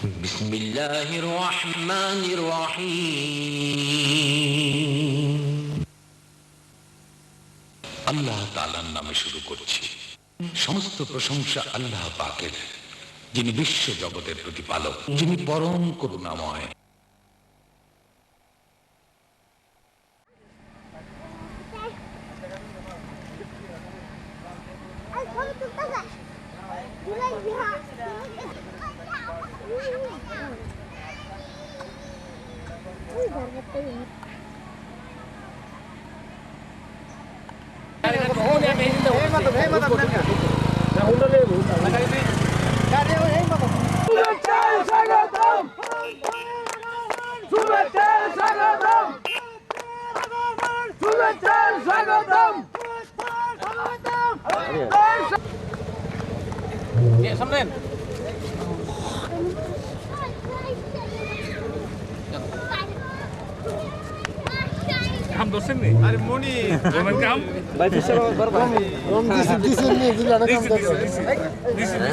বিসমিল্লাহির রহমানির রহিম। আল্লাহ তাআলার নামে শুরু করছি। সমস্ত প্রশংসা আল্লাহ পাকের, যিনি বিশ্ব জগতের প্রতিপালক, যিনি পরম করুণাময়। সামনেন কাম দর্শন নেই। আরে মনি রোমান কাম ভাই ফিশার বারবার রম দিছি নি দিলা কাম দিছি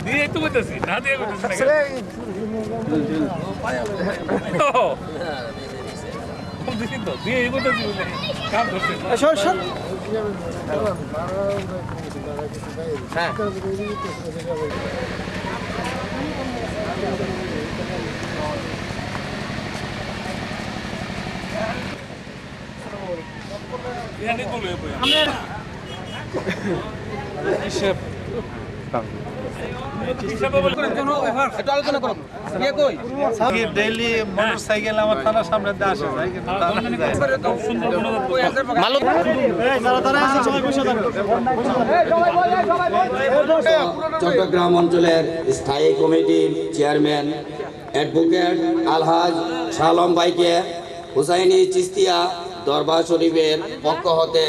দিয়ে তো বলতেছি না দিয়ে বলতেছি না কম দিছি তো দিয়ে বলতেছি কাম দর্শন সর সর হ্যাঁ ডেইলি মোটরসাইকেল আমার থানার সামনে আসে চট্টগ্রাম অঞ্চলের স্থায়ী কমিটির চেয়ারম্যান অ্যাডভোকেট আলহাজ শাহ আলম ভাইকে হুসাইনি চিস্তিয়া দরবার শরীফের পক্ষ হতে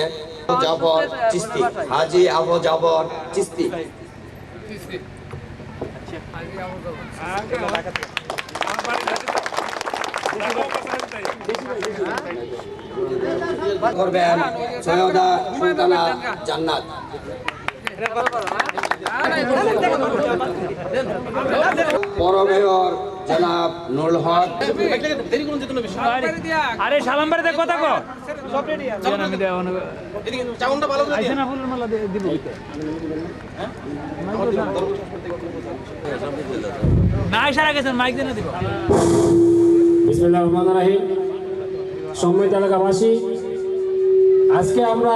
জাফর চিস্তি, হাজি আবু জাফর চিস্তি করবেন সৈয়দা সুলতানা জান্নাত। পৌর মেয়র জনাব নুরুল হক। আরে সালাম বাড়িতে কথা কো না ইশারা গেছেন মাইক দিয়ে দিব। বিসমিল্লাহির রহমানির রহিম। সম্মানিত এলাকাবাসী, আজকে আমরা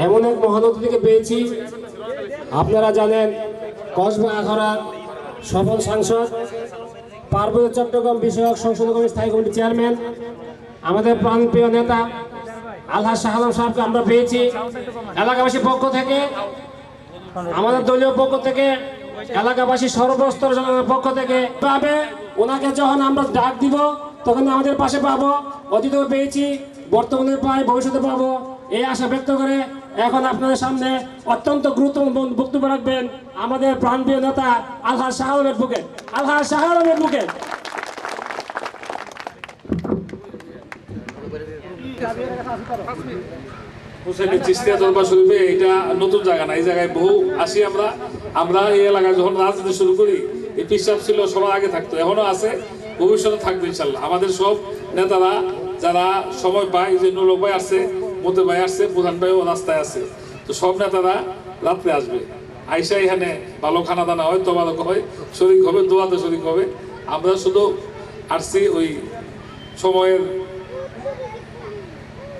এমন এক মহান অতিথিকে পেয়েছি। আপনারা জানেন কসবা আখাড়ার সফল সাংসদ, পার্বত্য চট্টগ্রাম বিষয়ক সংসদীয় কমিটির স্থায়ী কমিটির চেয়ারম্যান, আমাদের প্রাণপ্রিয় নেতা আলহাজ শাহ আলম সাহেবকে আমরা পেয়েছি। এলাকাবাসীর পক্ষ থেকে, আমাদের দলীয় পক্ষ থেকে, এলাকাবাসী সর্বস্তর জনগণের পক্ষ থেকে পাবে ওনাকে যখন আমরা ডাক দিব তখন আমাদের পাশে পাবো। অতীতেও পেয়েছি, বর্তমানে পাই, ভবিষ্যতে পাবো, এই আশা ব্যক্ত করে এখন আপনাদের সামনে অত্যন্ত গুরুত্বপূর্ণ বক্তব্য রাখবেন আমাদের প্রাণপ্রিয় নেতা আলহাজ শাহ আলমের বুকে। আলহাজ শাহ আলমের বুকে। হুসাইনি চিস্তিয়া দরবার শরীফে এটা নতুন জায়গা না, এই জায়গায় বহু আসি আমরা এই এলাকায় যখন রাজনীতি শুরু করি এই পিসাব ছিল, সবার আগে থাকতো, এখনো আছে, ভবিষ্যতে থাকবে ইনশাল্লাহ। আমাদের সব নেতারা যারা সময় পায়, যে নুরুল ভাই আসছে, মতে ভাই আসছে, প্রধান ভাইও রাস্তায় আছে, তো সব নেতারা রাত্রে আসবে, আইসা এখানে ভালো খানা দানা হয়, তবারক হয়, শরীক হবে, দোয়াতে শরীক হবে। আমরা শুধু আসছি ওই সময়ের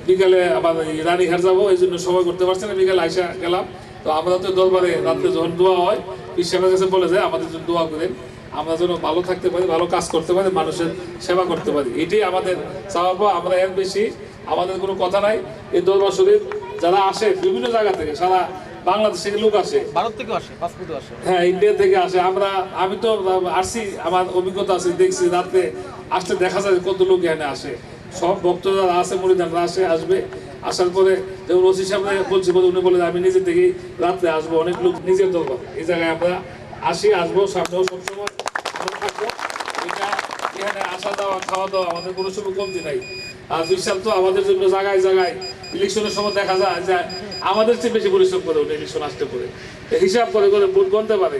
বিকালে আবার রানীঘাট যাবো, এই জন্য সময় করতে পারছি না, বিকালে আইসা গেলাম। তো আমরা তো দরবারে রাত্রে যখন দোয়া হয়, ঈশ্বরের কাছে বলে যায় আমাদের জন্য দোয়া করেন, আমরা যেন ভালো থাকতে পারি, ভালো কাজ করতে পারি, মানুষের সেবা করতে পারি, এটাই আমাদের চাওয়া। আমরা এর বেশি আমাদের কোনো কথা নাই। এই দরবার শরীফ যারা আসে বিভিন্ন জায়গা থেকে, সারা বাংলাদেশ থেকে লোক আসে, ভারত থেকে আসে, পাসপোর্ট আসে, হ্যাঁ ইন্ডিয়া থেকে আসে। আমি তো আসছি, আমার অভিজ্ঞতা আছে, দেখছি রাত্রে আসলে দেখা যায় কত লোক এখানে আসে। সব ভক্তরা আছে, মুরিদানরা আসবে। আসার পরে যেমন ওসি সাহেব বলছি, উনি বলে আমি নিজে থেকেই রাত্রে আসবো, অনেক লোক নিজের দরবার, এই জায়গায় আমরা আসবো, সামনেও সবসময় থাকবো। এটা এখানে আসা দাওয়া, খাওয়া দাওয়া, আমাদের কোনো সময় কমতি নাই। আর বিশাল তো আমাদের জন্য জায়গায় জায়গায় ইলেকশনের সময় দেখা যায় যে আমাদের চেয়ে বেশি পরিশ্রম করে ওঠে, ইলেকশন আসতে পরে হিসাব করে ভোট গণতে পারে।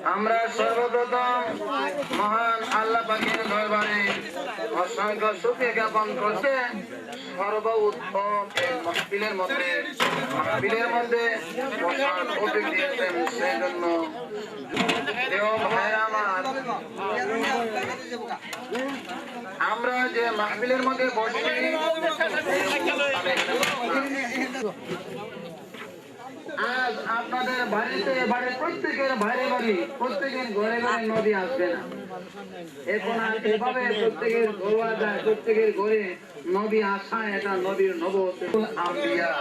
আমরা সর্বপ্রথম মহান আল্লাহ পাকের দরবারে অসংখ্য শুকরিয়া জ্ঞাপন করছে সর্বোত্তম এই মাহফিলের মধ্যে বসার তৌফিক দিয়েছেন সেই জন্য প্রিয় ভাইরা আমার, আমরা যে মাহফিলের মধ্যে বসি আজ আপনাদের বাড়ির প্রত্যেকের প্রত্যেকের ঘরে ঘরে নদী আসবে না। এখন আর এভাবে প্রত্যেকের ঘরে নদী আসা, এটা নদীর নবতুল আম্বিয়া।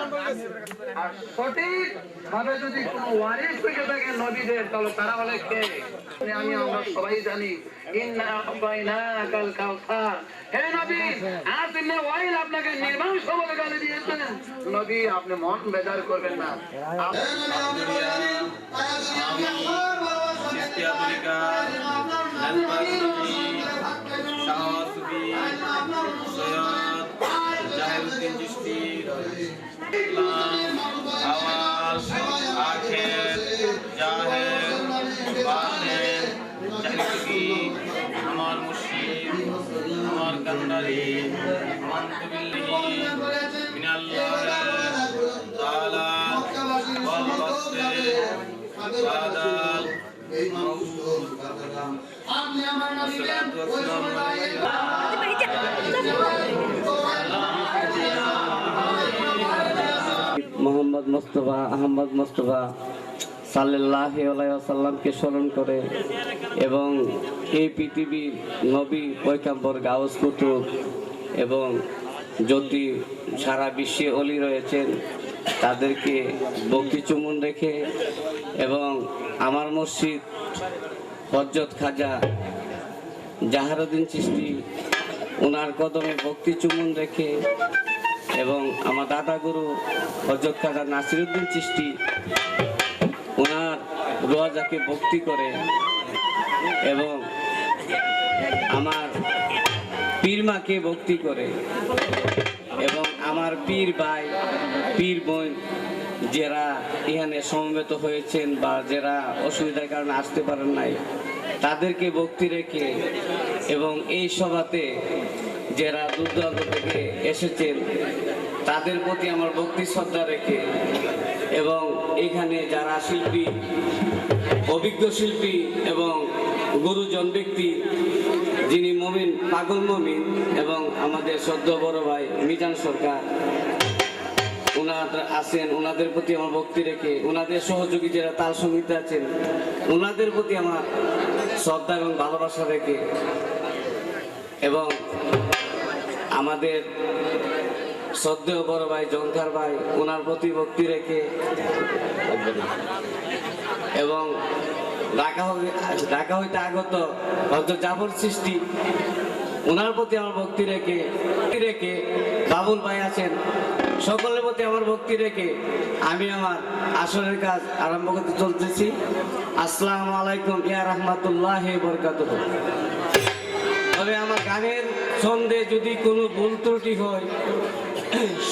আর সঠিক ভাবে যদি কোনো ওয়ারিস থেকে থাকে নবীদের, তাহলে তারা হলে কে? আমরা সবাই জানি, ইন্না আতাইনাকাল কাউসার। হে নবী, আজ ইন্না ওয়াইল আপনাকে নির্মাণ সবলে গালি দিয়েছেন। নবী, আপনি মন বেজার করবেন না। আমার মুর্শিদ, আমার কান্ডারি, মিনাল্লাহ তাআলা ওয়াল বাদাল আপনি আমার নবীর মোহাম্মদ মুস্তাফা আহমদ মুস্তাফা সাল্লাল্লাহু আলাইহি ওয়াসাল্লামকে স্মরণ করে এবং এই পৃথিবীর নবী পয়গম্বর গাউস কুতুব এবং জ্যোতি সারা বিশ্বে অলি রয়েছেন তাদেরকে ভক্তি চুমন রেখে এবং আমার মসজিদ হযরত খাজা জাহারুদ্দিন চিশতি ওনার কদমে ভক্তি চুমন রেখে এবং আমার দাদা গুরু হযরত খাজা নাসিরউদ্দিন চিশতি ওনার রোয়াজাকে ভক্তি করে এবং আমার পীর মাকে ভক্তি করে এবং আমার পীর ভাই পীর বোন যারা এখানে সমবেত হয়েছেন বা যারা অসুবিধার কারণে আসতে পারেন নাই তাদেরকে ভক্তি রেখে এবং এই সভাতে যারা দূর দূরান্ত থেকে এসেছেন তাদের প্রতি আমার ভক্তি শ্রদ্ধা রেখে এবং এখানে যারা শিল্পী অভিজ্ঞ শিল্পী এবং গুরুজন ব্যক্তি যিনি মমিন পাগল মমিন এবং আমাদের সদ্য বড় ভাই মিজান সরকার ওনারা আছেন, ওনাদের প্রতি আমার ভক্তি রেখে ওনাদের সহযোগী যারা তাল সঙ্গীতে আছেন ওনাদের প্রতি আমার শ্রদ্ধা এবং ভালোবাসা রেখে এবং আমাদের শ্রদ্ধেয় বড় ভাই জঙ্কার ভাই ওনার প্রতি ভক্তি রেখে এবং ঢাকা হইতে আগত হযরত জাফর চিশতি ওনার প্রতি আমার ভক্তি রেখে বাবুল ভাই আছেন সকলের প্রতি আমার ভক্তি রেখে আমি আমার আসরের কাজ আরম্ভ করতে চলতেছি। আসসালামু আলাইকুম ইয়া রাহমাতুল্লাহি ওয়া বারাকাতুহু। তবে আমার গানের ছন্দে যদি কোনো ভুল ত্রুটি হয়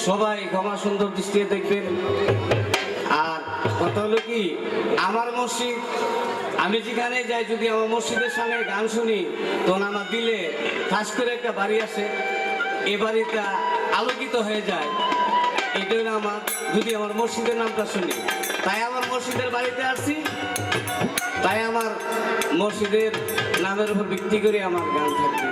সবাই ক্ষমা সুন্দর দৃষ্টিতে দেখবেন। আর কথা হলো কি, আমার মসজিদ আমি যেখানে যাই যদি আমার মসজিদের সামনে গান শুনি তখন আমার দিলে খাস করে একটা বাড়ি আছে, এ বাড়িটা আলোকিত হয়ে যায়। এটাই না আমার যদি আমার মসজিদের নামটা শুনি, তাই আমার মসজিদের বাড়িতে আসছি, তাই আমার মসজিদের নামের উপর ভিত্তি করে আমার গান থাকবে।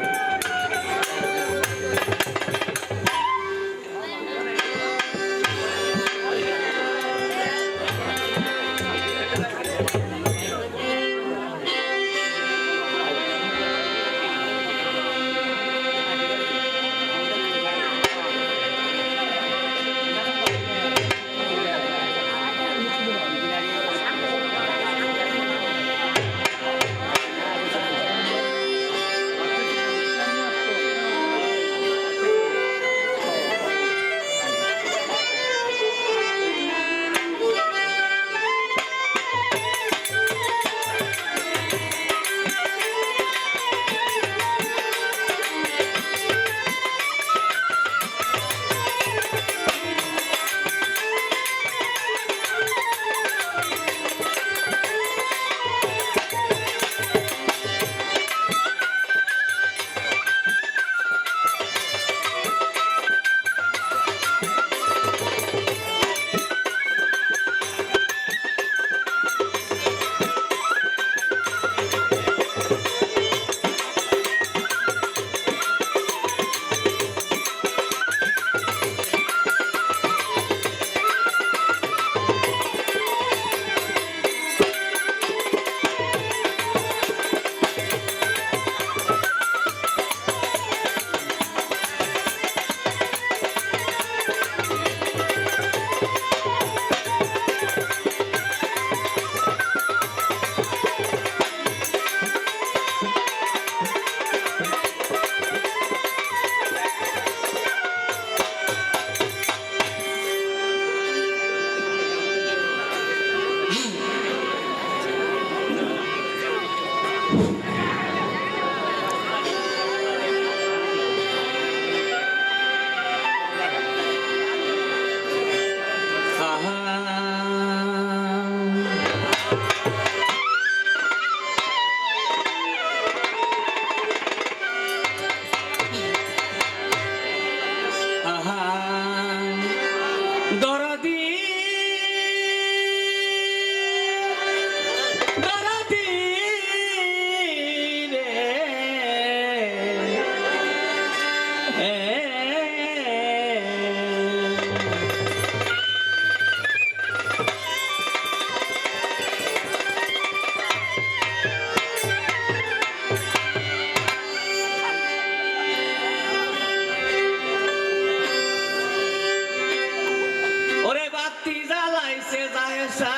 যায়সা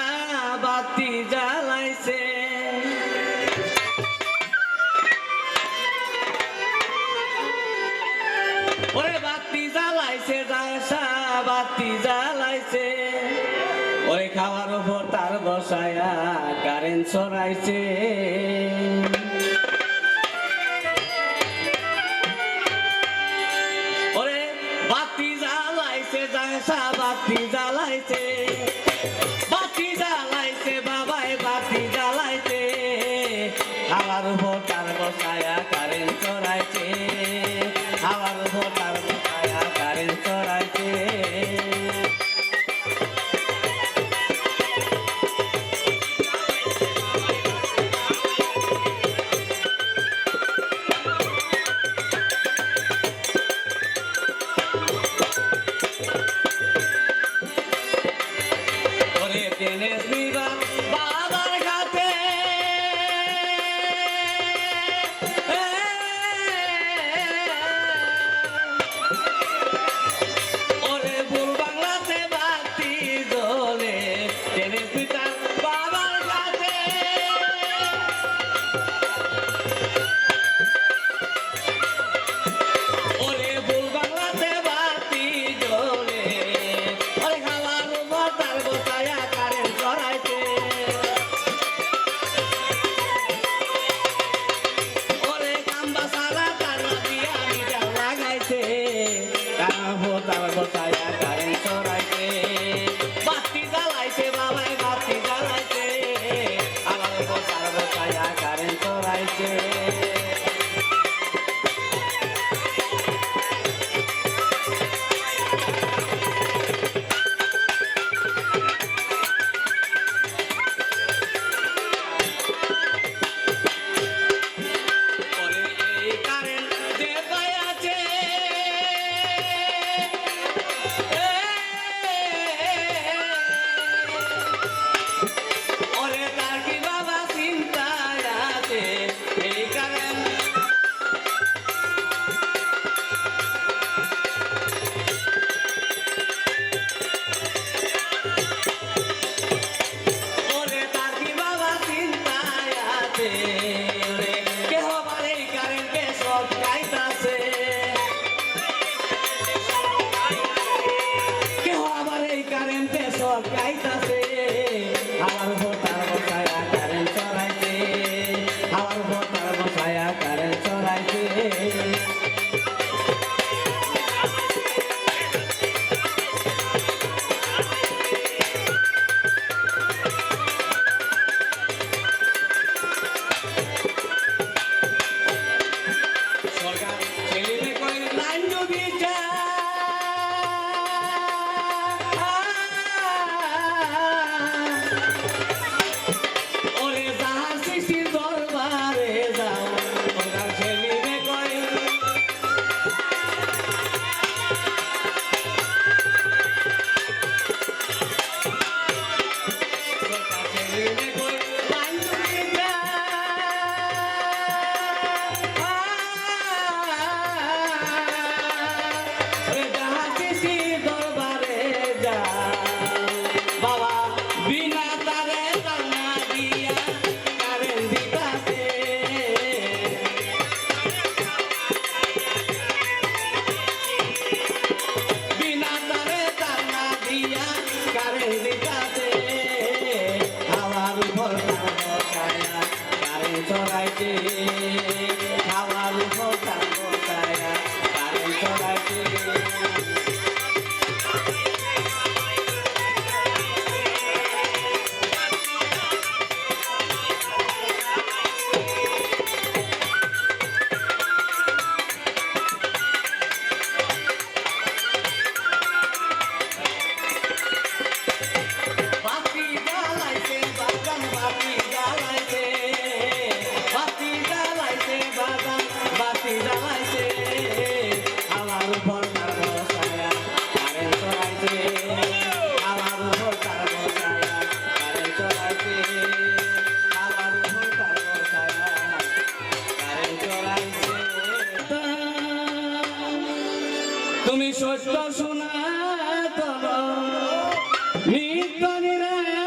বাতি জ্বালাইছে ওরে বাতি জ্বালাইছে যায়সা বাতি জ্বালাইছে ওরে খাওয়ার উপর তার বসায়া কারেন্ট ছড়াইছে ওরে বাতি জ্বালাইছে যায়সা বাতি জ্বালাইছে বাতি জ্বালাইছে বাবাই বাতি জ্বালাইছে আমার উপর তার বসায়া কারেন্ট ছড়াইছে আমার উপর তার বসায়া কারেন্ট ছড়াইছে ওরে টেনেস বিবা বাবার ঘাটে ওরে ভুল বাংলাতে বাতি জ্বলে টেনেস পিতা বাবার ঘাটে ওরে ভুল বাংলাতে বাতি জ্বলে ওরে খাওয়ার উপর তার বসায়া কারেন্ট ছড়াইছে ওরে কাম্বা সারা তার দিয়া মিটার লাগাইছে কার উপর তার বসায়া কারেন্ট ছড়াইছে বাতি জ্বালাইছে বাবাই বাতি জ্বালাইছে আমার উপর তার বসায়া কারেন্ট ছড়াইছে ওরে এই কারেন্ট যে পায়াছে ওরে তার কি বাবা চিন্তা আছে এই কারেন্ট ওরে তার কি বাবা চিন্তা আছে ওরে কেহ আবার এই কারেন্টে সব গাইতাছে কেহ আবার এই কারেন্টে সব গাইতাছে আমার উপর তার বসায়া কারেন্ট ছড়াইছে আমার উপর তার বসায়া কারেন্ট ছড়াইছে সরকার ছেলে কই লাইন যদি ওরে যাহার সৃষ্টির দরবারে যাও সরকার ছেলে কই সরকার ছেলে কই লাইন যদি ওরে যাহার সৃষ্টির দরবারে যাও বাবা বিনা তারে টানা দিয়া কারেন্ট দিতাছে বিনা তারে টানা দিয়া কারেন্ট দিতাছে আমার উপর তার বসায়া কারেন্ট ছড়াইছে আমার উপর তার বসায়া কারেন্ট ছড়াইছে বাতি জ্বালাইছে বাগান বাতি জ্বালাইছে বাতি জ্বালাইছে বাগান বাতি জ্বালাইছে আমার উপর তার বসায়া কারেন্ট ছড়াইছে আমার উপর তার বসায়া কারেন্ট ছড়াইছে আমার উপর তার বসায়া কারেন্ট ছড়াইছে তুমি সত্য শোনা নিত্য নিরায়া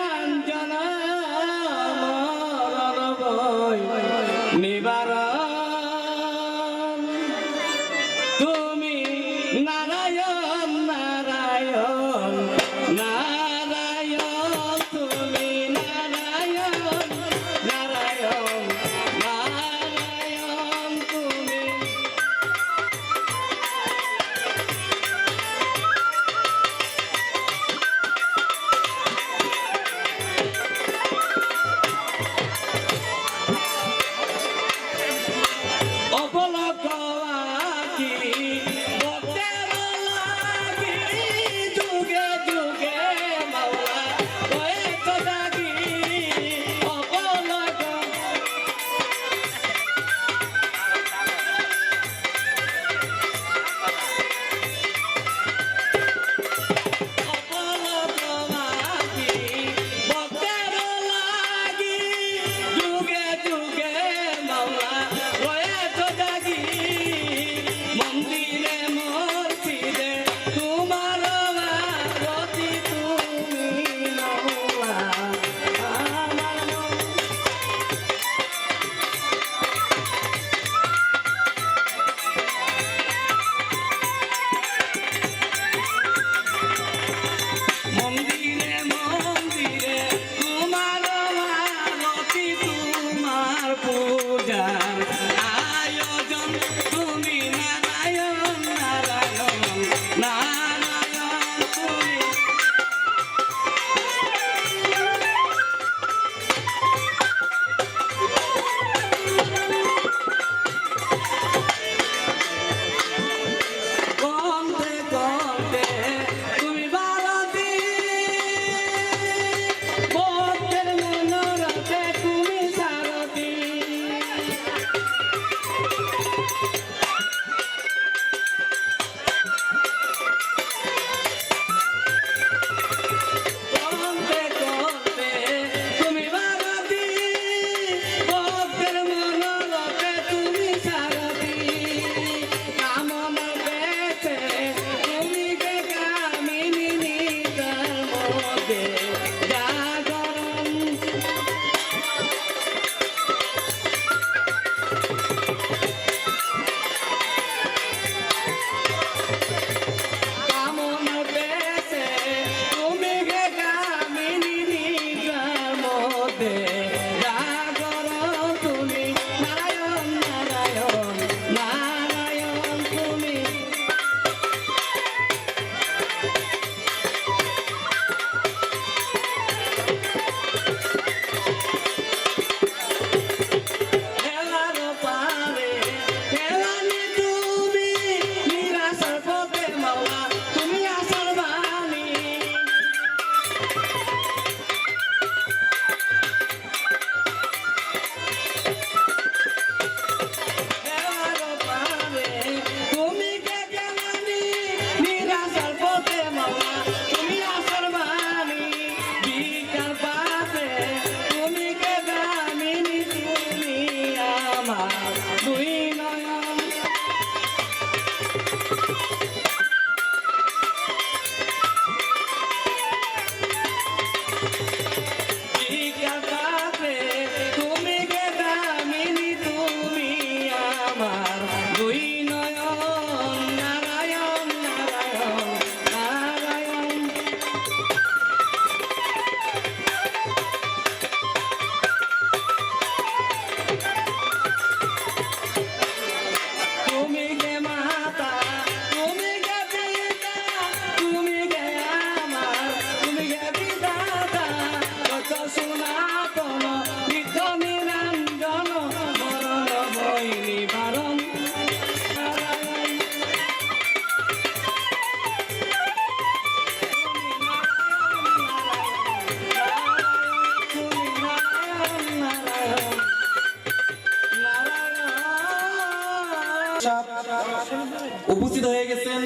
উপস্থিত হয়ে গেছেন।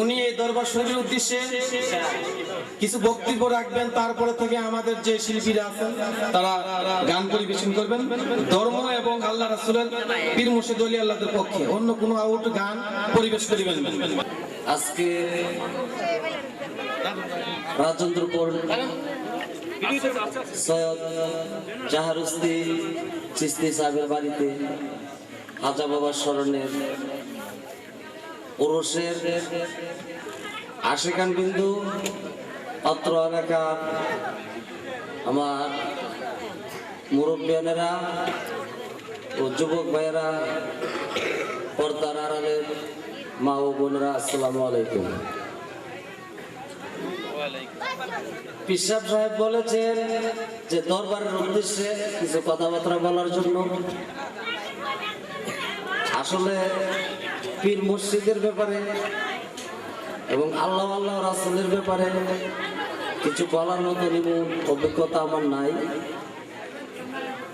উনি এই দরবার শরীফের উদ্দেশ্যে কিছু বক্তব্য রাখবেন, তারপরে থেকে আমাদের যে শিল্পীরা আছেন তারা গান পরিবেশন করবেন ধর্ম এবং আল্লাহ রাসূলের পীর মুর্শিদ ওলি আল্লাহদের পক্ষে, অন্য কোনো আউট গান পরিবেশ করিবেন। আজকে রাজেন্দ্রপুর সৈয়দ জাহারুস্তি চিস্তি সাহেবের বাড়িতে হাজা বাবার স্মরণের পুরুষের আশিকান বিন্দু অত্র এলাকার আমার মুরব্বিয়ানেরা ও যুবক ভাইয়েরা, পর্দার আড়ালের মা ও বোনেরা, আসসালামু আলাইকুম। পিসাব সাহেব বলেছেন যে দরবারের উদ্দেশ্যে কিছু কথাবার্তা বলার জন্য। আসলে পীর মুর্শিদের ব্যাপারে এবং আল্লাহ আল্লাহ রাসূলের ব্যাপারে কিছু বলার মতো নিমূল অভিজ্ঞতা আমার নাই।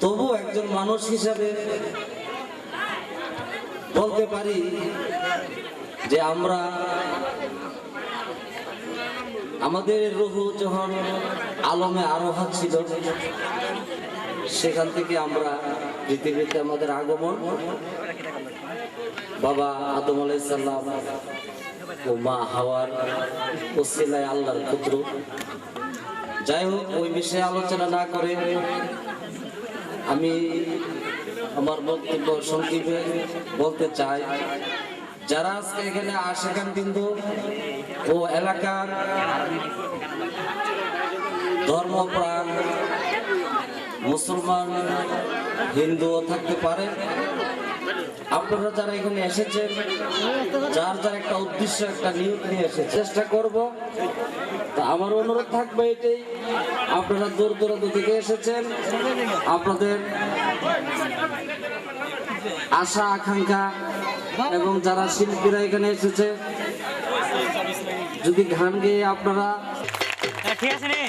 তবু একজন মানুষ হিসাবে বলতে পারি যে আমরা আমাদের রুহু যখন আলমে আরোহা ছিল, সেখান থেকে আমরা পৃথিবীতে আমাদের আগমন বাবা আদম আলাইহিস সালাম ও মা হাওয়ার ওসিলায় আল্লাহর পুত্র। যাই হোক, ওই বিষয়ে আলোচনা না করে আমি আমার বক্তব্য সংক্ষেপে বলতে চাই। যারা আজকে এখানে আশিকান বিন্দু ও এলাকার ধর্মপ্রাণ মুসলমান হিন্দুও থাকতে পারে, আপনারা যারা এখানে এসেছেন, যার যার একটা উদ্দেশ্য একটা নিয়ত নিয়ে এসে চেষ্টা করব। তা আমার অনুরোধ থাকবে এটাই, আপনারা দূর দূরান্ত থেকে এসেছেন, আপনাদের আশা আকাঙ্ক্ষা এবং যারা শিল্পীরা এখানে এসেছে, যদি গান গেয়ে আপনারা ঠিক আছে রে।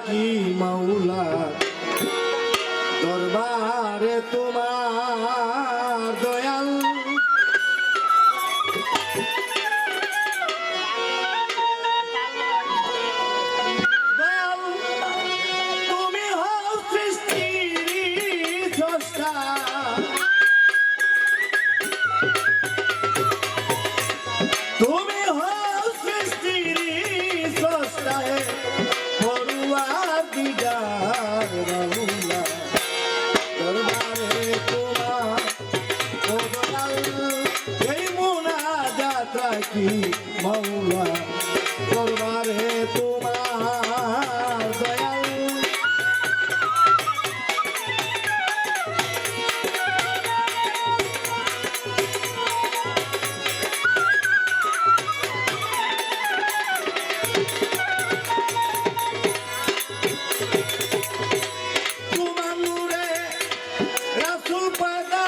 কি মাওলা দরবারে তোমার দয়াল দয়াল তুমি হও সৃষ্টির স্রষ্টা তুমি হও সৃষ্টির স্রষ্টা হে দিদার এই মোনাজাত রাখি মাওলা দরবারে তোমার দয়াল তোমার নূরে রাসূল পয়দা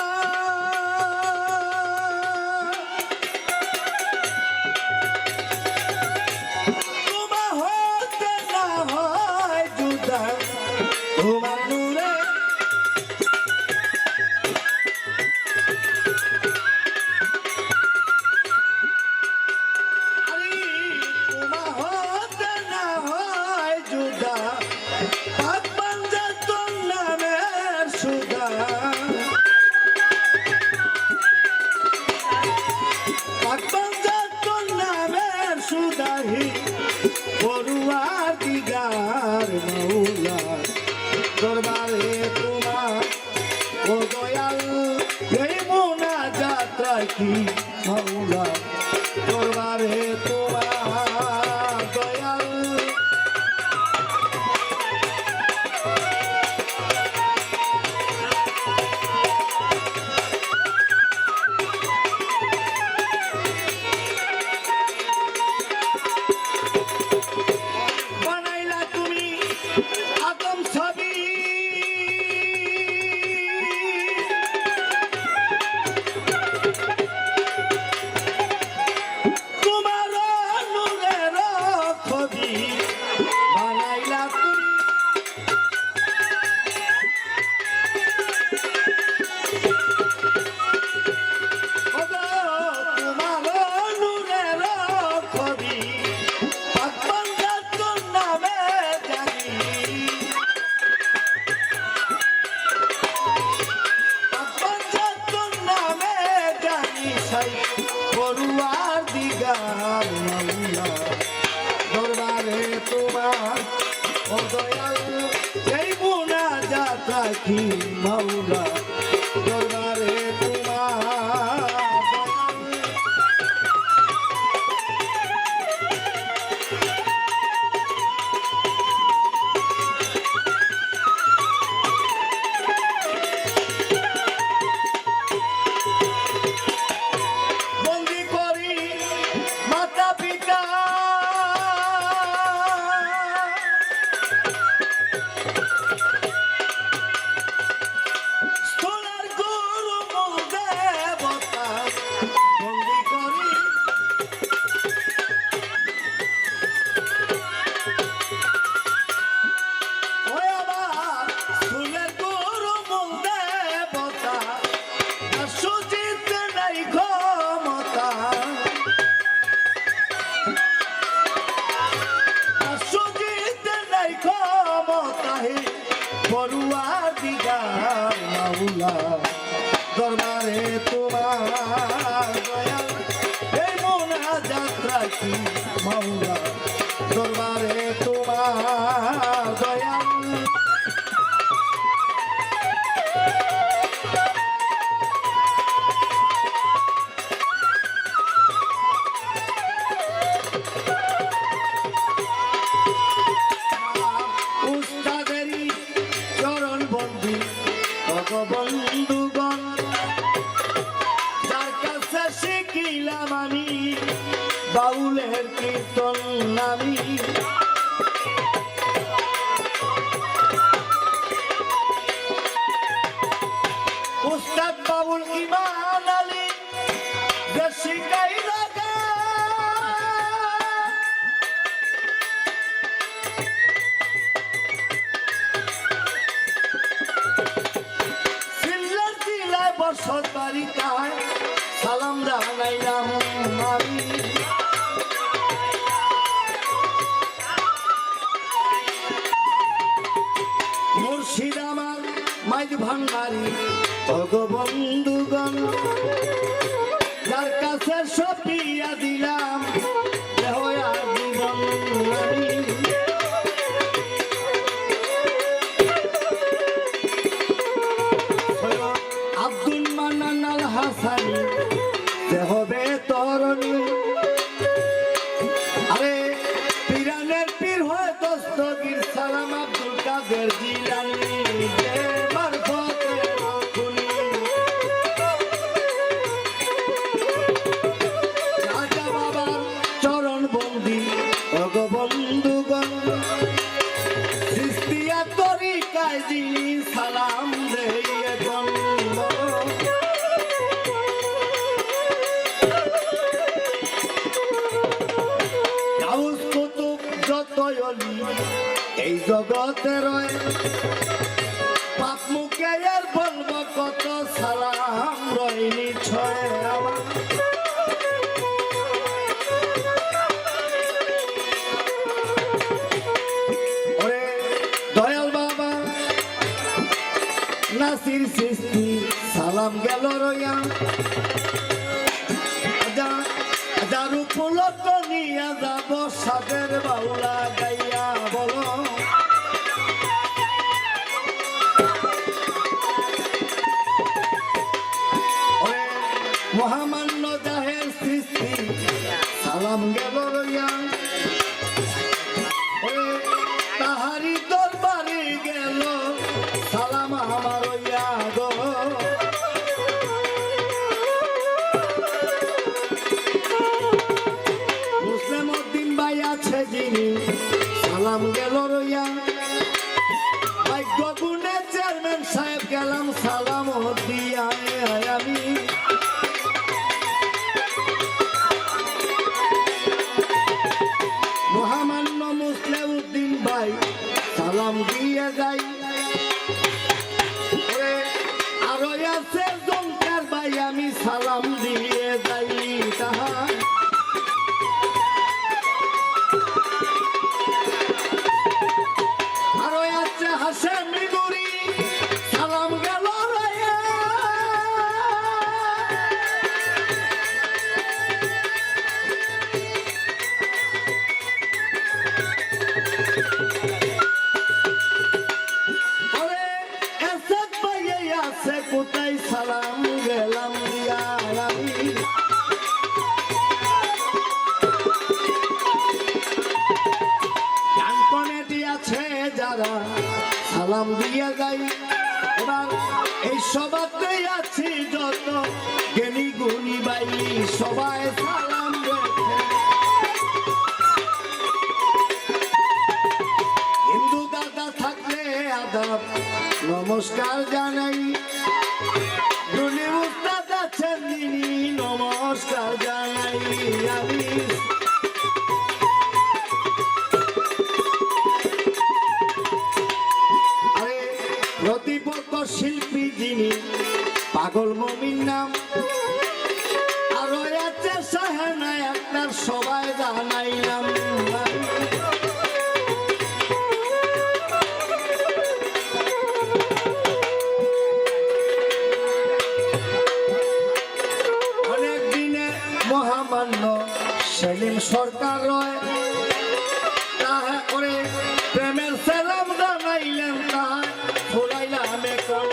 তোমার হতে না হয় জুদা তোমার নূরে আরে তোমার হতে না হয় জুদা পাক বান্দা তোর নামের সুদা পাক বান্দা তোর নামের সুদাহি পড়ুয়ার দিগার মাওলা দরবারে তোমার ও দয়াল এই মোনাজাত রাখি মাওলা দরবারে তোমার দয়াল বানাইলা তুমি আদম ছবি তোমার নূরের ছবি বানাইলা তুমি ওগো তোমার নূরের ছবি পাক বান্দা তোর নামে জানি পাক বান্দা তোর নামে জানি সাই পড়ুয়ার দিগার মাওলা দরবারে তোমার ও দয়াল এই মোনাজাত রাখি মাওলা দরবারে তোমার দয়াল বন্দি করি মাতা পিতা স্থলের গুরু মূল দেবতা বন্দি করি ওই আবার স্থলের গুরু মূল দেবতা সুজিত নাই ক্ষমতা সুজিত নাই ক্ষমতা হে পড়ুয়ার দিগার মাওলা দরবারে তোমার দয়াল এই মোনাজাত রাখি মাওলা দরবারে তোমার দয়াল উস্তাদেরই চরণ বন্দি বন্ধুগণ যার কাছে শিখিলাম আমি বাউলের কীর্তন নামি উস্তাদ বাউল ইমান আলী যে শিখাইলা বসত বাড়িটায় সালাম জানাইলাম আমি মুর্শিদ আমার মাইজ ভান্ডারি বন্ধুগণ যার কাছে সপিয়া দিলাম জীবন আমি আব্দুল মান্নান আল হাসানি জগতে রয় পাপ মুখে আর বলবো কত সালাম রয়নি ছয় আমার ওরে দয়াল বাবা নাসির সৃষ্টি সালাম গেল রইয়া যার উপলক্ষ নিয়ে যাব সাদের বাউলা গাইয়া বলো মহামান্য জাহের সৃষ্টি সালাম গেল রইয়া তাহারি দরবারে গেল সালাম আমার রইয়া গো মুসলিম উদ্দিন ভাই আছে যিনি সালাম গেল রইয়া ভাগ্য গুণে চেয়ারম্যান সাহেব গেলাম সালাম দিয়া আমি মহামান্য মুসলিম উদ্দিন ভাই সালাম দিয়ে যাই আরো আছে জঙ্কার ভাই আমি সালাম দিয়ে যাই তাহার আরো আছে হাসেম মিগুরি সালাম গেল রইয়া কোথায় সালাম গেলাম দিয়া আমি কমিটি আছে যারা সালাম দিয়ে যাই এবার এই সবাতে আছি যত জ্ঞানী গুণী বাই সবাই সালাম রেখে হিন্দু দাদা থাকলে আদাব নমস্কার জানাই দুলি উস্তাদ আছেন যিনি নমস্কার জানাই আমি আরে প্রতিপক্ষ শিল্পী যিনি পাগল মমিন নাম আরো আছে সাহেনা একটার সবাই জানাইলাম মহামান্য সেলিম সরকার রয় তাহা করে প্রেমের সালাম জানাইলেন তাহা ফুরাইলাম এখন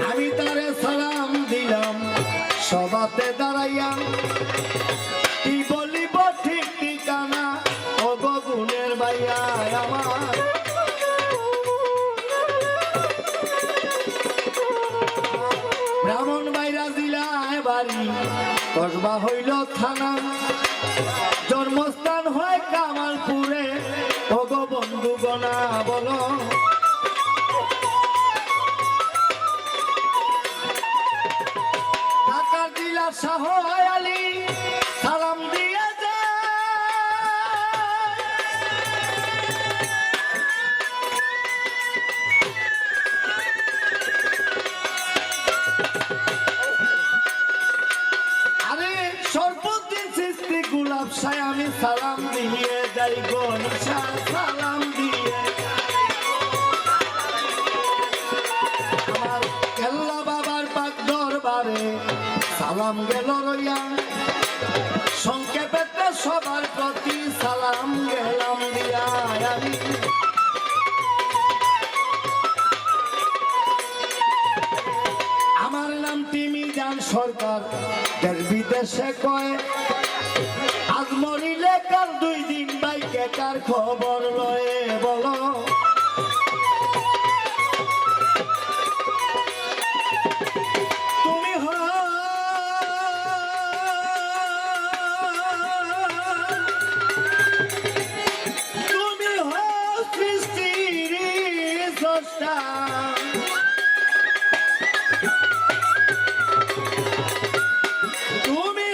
আমি তারে সালাম দিলাম সবাতে দাঁড়াইয়া কি বলিব ঠিক ঠিকানা অবগুণের বাইয়া আমার ব্রাহ্মণ বাইরা জেলায় বাড়ি কসবা হইল থানা জন্মস্থান হয় কামালপুরে ভগ বন্ধু গনা বলো ঢাকার জেলা শাহ আলী সালাম দিয়ে গোলাপ সাই আমি সালাম দিয়ে যাই গণেশা সালাম দিয়ে আমার কেল্লা বাবার পাক দরবারে সালাম গেল রইয়া সংক্ষেপে সবার প্রতি সালাম গেলাম দিয়া আমি আমার নাম টিমি জান সরকার দেশ বিদেশে কয় আজ মরিলে কাল 2 দিন বাইকে কার খবর লয়ে বলো তুমি সৃষ্টির স্রষ্টা তুমি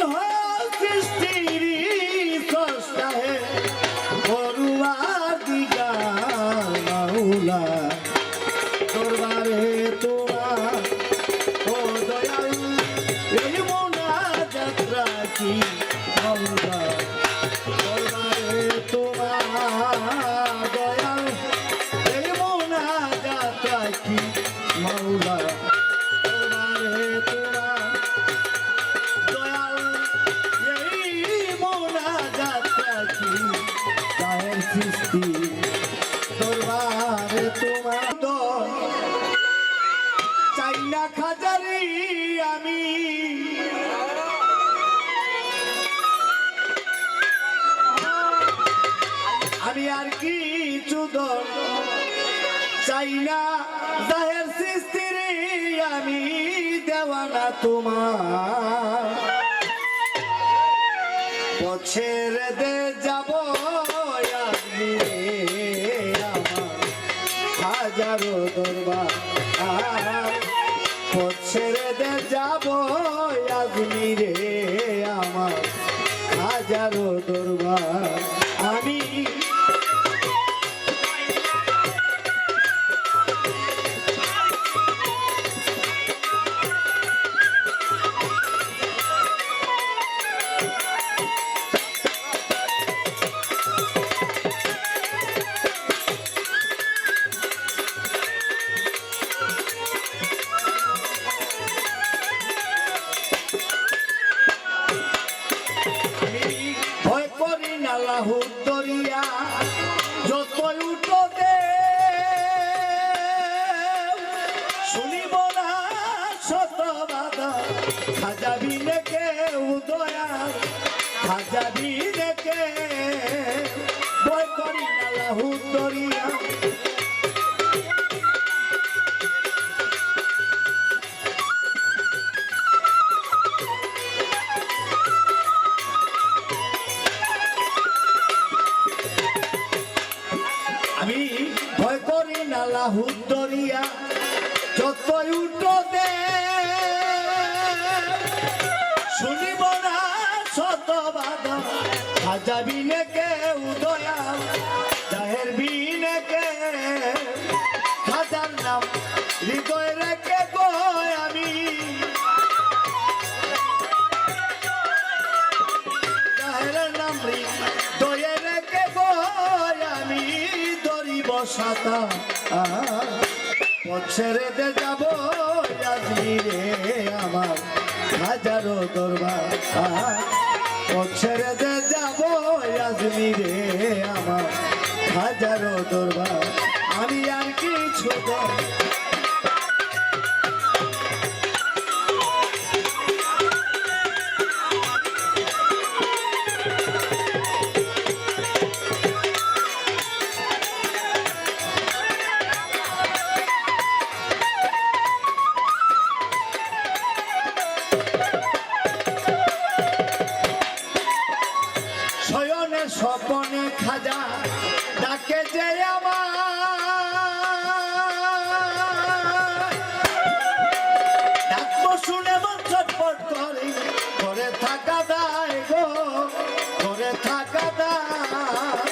মাওলা দরবারে তোমার দয়াল এই মোনাজাত রাখি জাহের সৃষ্টি দরবারে তোমার চাইনা খাজারি আমি আর কিছু দল চাই না জাহের সৃষ্টির আমি দেওয়ানা তোমার পছের দে যাব আমি আমার হাজারো দরবার পছের দে যাব আজমিরে আমার হাজারো দরবার আমি দরিয়া যতই উঠো দে শুনিব না শত বাধা খাজাবি নেকে উদয়া খাজাবি নেকে ভয় করি না লাহু দরিয়া আমি ভয় করি না লাহু দরিয়া যতই উঠো দে শুনিব না শত বাধা খাজাবি নেকে উদয়া জাহের বিনেকে খাজার নাম হৃদয় রেখে গয় আমি জাহের নাম হৃদয় রেখে গয় আমি বসাতা পছেরে দে যাব আজমিরে আমার হাজারো দরবার পছেরে দে যাব আজমিরে আমার হাজারো দরবার আমি আর কিছু স্বপনে খাজা ডাকে যে আমার ডাকবো শুনে মন ছটফট করে ঘরে থাকা দায় গো ঘরে থাকা দায়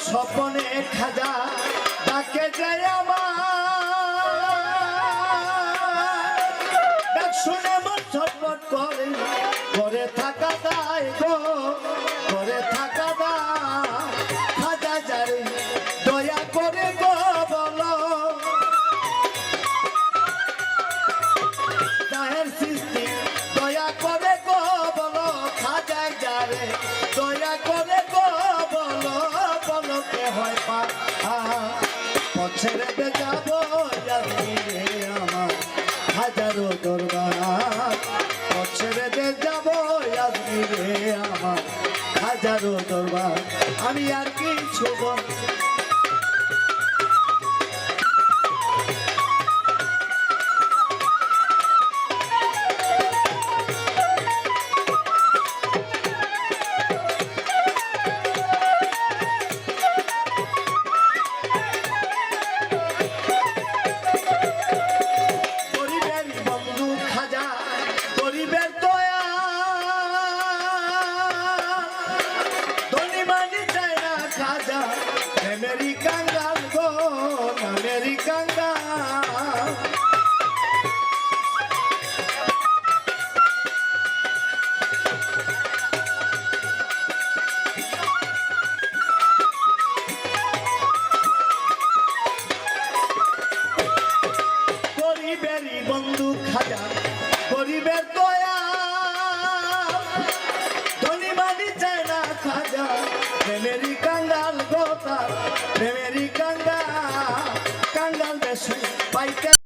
স্বপনে খাজা ডাকে যায় আমার শুনে মন ছটফট করে ঘরে থাকা দায় গো ঘরে থাকা দায় খাজা যারে দয়া করে গো বলো জাহের সৃষ্টি দয়া করে গো বলো খাজা যারে দয়া করে গো বলো বলকে হয় পা পছেরে দে যাব আজমিরে আমার হাজারো দরবার পছেরে দে যাব আজমিরে আমার হাজারো দরবার আমি আর কিছু বল প্রেমেরই কাঙ্গাল গরিবেরই বন্ধু খাজা গরিবের দয়া ধনী মানি চায় না খাজা প্রেমেরই কাঙ্গাল গোতা প্রেমেরই কাঙ্গাল কাঙ্গাল দেশে পাইতে